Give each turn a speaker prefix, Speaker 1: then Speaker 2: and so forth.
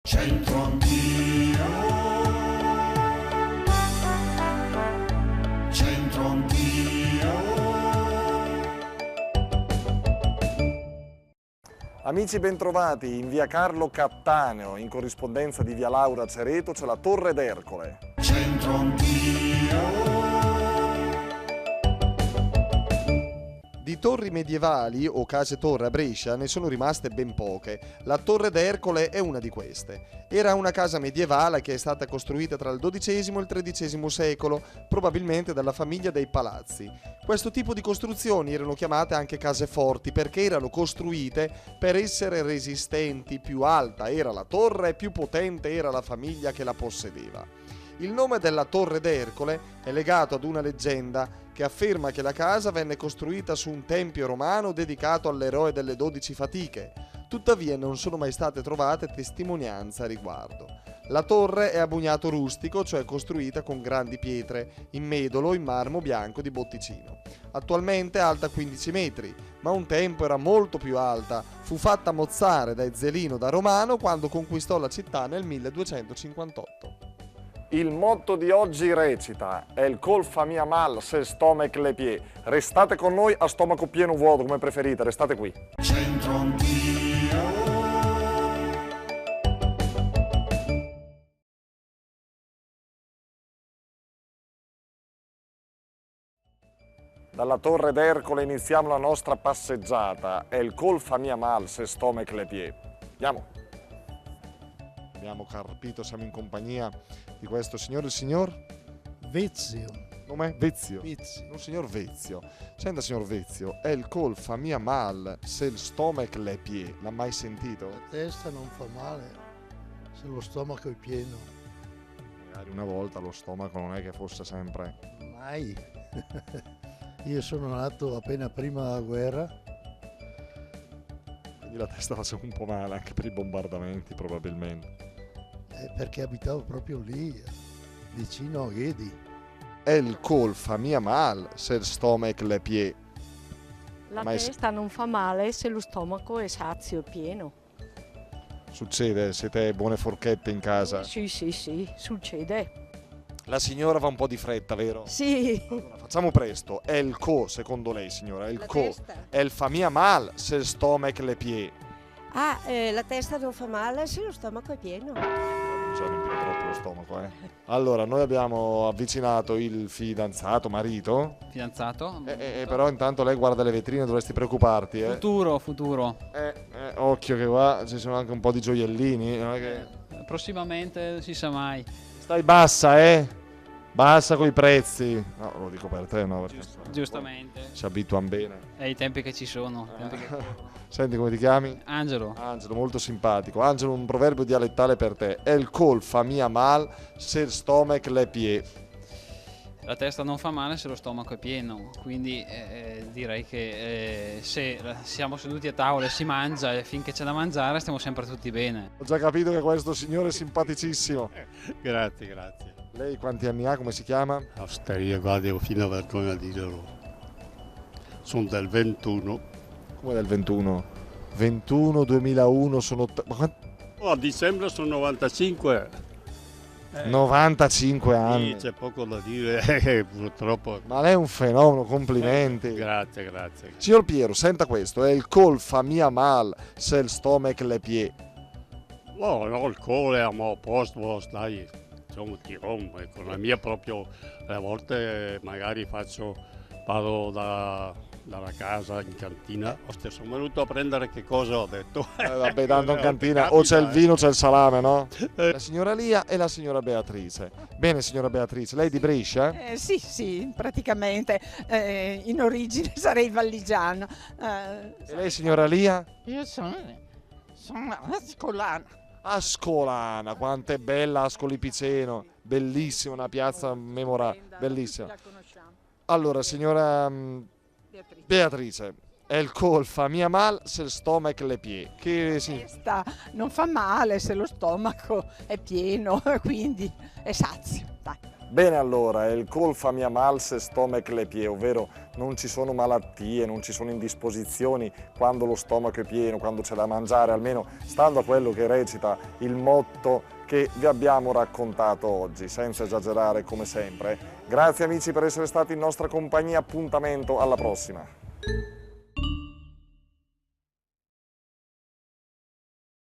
Speaker 1: Centro anch'io, centro anch'io.
Speaker 2: Amici bentrovati, in via Carlo Cattaneo, in corrispondenza di via Laura Cereto, c'è la Torre d'Ercole.
Speaker 1: Centro anch'io.
Speaker 2: Di torri medievali o case torre a Brescia ne sono rimaste ben poche. La Torre d'Ercole è una di queste. Era una casa medievale che è stata costruita tra il XII e il XIII secolo, probabilmente dalla famiglia dei Palazzi. Questo tipo di costruzioni erano chiamate anche case forti perché erano costruite per essere resistenti. Più alta era la torre, più potente era la famiglia che la possedeva. Il nome della Torre d'Ercole è legato ad una leggenda che afferma che la casa venne costruita su un tempio romano dedicato all'eroe delle 12 fatiche. Tuttavia non sono mai state trovate testimonianze a riguardo. La torre è a bugnato rustico, cioè costruita con grandi pietre, in medolo in marmo bianco di Botticino. Attualmente è alta 15 metri, ma un tempo era molto più alta. Fu fatta mozzare da Ezzelino da Romano quando conquistò la città nel 1258. Il motto di oggi recita: El col fa mia mal se stomach le pie. Restate con noi a stomaco pieno o vuoto, come preferite, restate qui.
Speaker 1: Centro anch'io.
Speaker 2: Dalla Torre d'Ercole iniziamo la nostra passeggiata. El col fa mia mal se stomach le pie. Andiamo. Abbiamo carpito, siamo in compagnia di questo signore, il signor
Speaker 3: Vezio.
Speaker 2: nome? Vezio.
Speaker 3: Vezio.
Speaker 2: Un signor Vezio. Senta signor Vezio, è il col fa mia mal se il stomach le pie. L'ha mai sentito?
Speaker 3: La testa non fa male se lo stomaco è pieno.
Speaker 2: Magari una volta lo stomaco non è che fosse sempre...
Speaker 3: Mai. Io sono nato appena prima della guerra.
Speaker 2: Quindi la testa faceva un po' male anche per i bombardamenti probabilmente.
Speaker 3: Perché abitavo proprio lì, vicino a Ghedi.
Speaker 2: È il col fa mia mal se il stomach le pie.
Speaker 4: La
Speaker 2: Ma è-
Speaker 4: testa non fa male se lo stomaco è sazio e pieno.
Speaker 2: Succede, siete buone forchette in casa.
Speaker 4: Sì, succede.
Speaker 2: La signora va un po' di fretta, vero?
Speaker 4: Sì.
Speaker 2: Allora, facciamo presto. È il co, secondo lei, signora? È il co. È il fa mia mal se il stomach le pie.
Speaker 5: La testa non fa male se lo stomaco è pieno.
Speaker 2: Bisogna riempire troppo lo stomaco, eh. Allora, noi abbiamo avvicinato il fidanzato, marito.
Speaker 6: Fidanzato?
Speaker 2: Però intanto lei guarda le vetrine, dovresti preoccuparti, eh.
Speaker 6: Futuro.
Speaker 2: Occhio che qua ci sono anche un po' di gioiellini. Non è che...
Speaker 6: Prossimamente si sa mai.
Speaker 2: Stai bassa, eh. Bassa coi prezzi. No, lo dico per te, no? Perché
Speaker 6: Giustamente.
Speaker 2: ci abituano bene.
Speaker 6: È i tempi che ci sono.
Speaker 2: Senti, come ti chiami?
Speaker 6: Angelo.
Speaker 2: Angelo, molto simpatico. Angelo, un proverbio dialettale per te. È il col fa mia mal se il stomach le pie.
Speaker 6: La testa non fa male se lo stomaco è pieno. Quindi direi che se siamo seduti a tavola e si mangia e finché c'è da mangiare stiamo sempre tutti bene.
Speaker 2: Ho già capito che questo signore è simpaticissimo.
Speaker 7: Grazie.
Speaker 2: Lei quanti anni ha? Come si chiama?
Speaker 7: Osteria, guarda, ho fino a vergogna a dirlo. Sono del 21.
Speaker 2: Come del 21? 21, 2001, sono...
Speaker 7: A dicembre sono 95.
Speaker 2: 95 anni.
Speaker 7: Sì, c'è poco da dire, purtroppo.
Speaker 2: Ma lei è un fenomeno, complimenti.
Speaker 7: Grazie.
Speaker 2: Signor Piero, senta questo, è il col fa mia mal se il stomach le pie.
Speaker 7: No, il cuore a posto, dai, insomma, ti rompe. Con la mia proprio, a volte magari vado dalla casa in cantina. Sono venuto a prendere che cosa ho detto.
Speaker 2: Vabbè, tanto in cantina o c'è il vino o c'è il salame, no? La signora Lia e la signora Beatrice. Bene, signora Beatrice, lei di Brescia?
Speaker 8: Sì, praticamente in origine sarei valligiano.
Speaker 2: E lei, signora Lia?
Speaker 8: Io sono ascolana.
Speaker 2: Ascolana, quanto è bella Ascoli Piceno, bellissima, una piazza memorabile, bellissima.
Speaker 8: La conosciamo.
Speaker 2: Allora, signora Beatrice, è il col fa mia mal se il stomach le pie. Che sì.
Speaker 8: Testa non fa male se lo stomaco è pieno, quindi è sazio. Dai.
Speaker 9: Bene allora, il col fa mia mal se stomac le pie, ovvero non ci sono malattie, non ci sono indisposizioni quando lo stomaco è pieno, quando c'è da mangiare, almeno stando a quello che recita il motto che vi abbiamo raccontato oggi, senza esagerare come sempre. Grazie amici per essere stati in nostra compagnia, appuntamento alla prossima.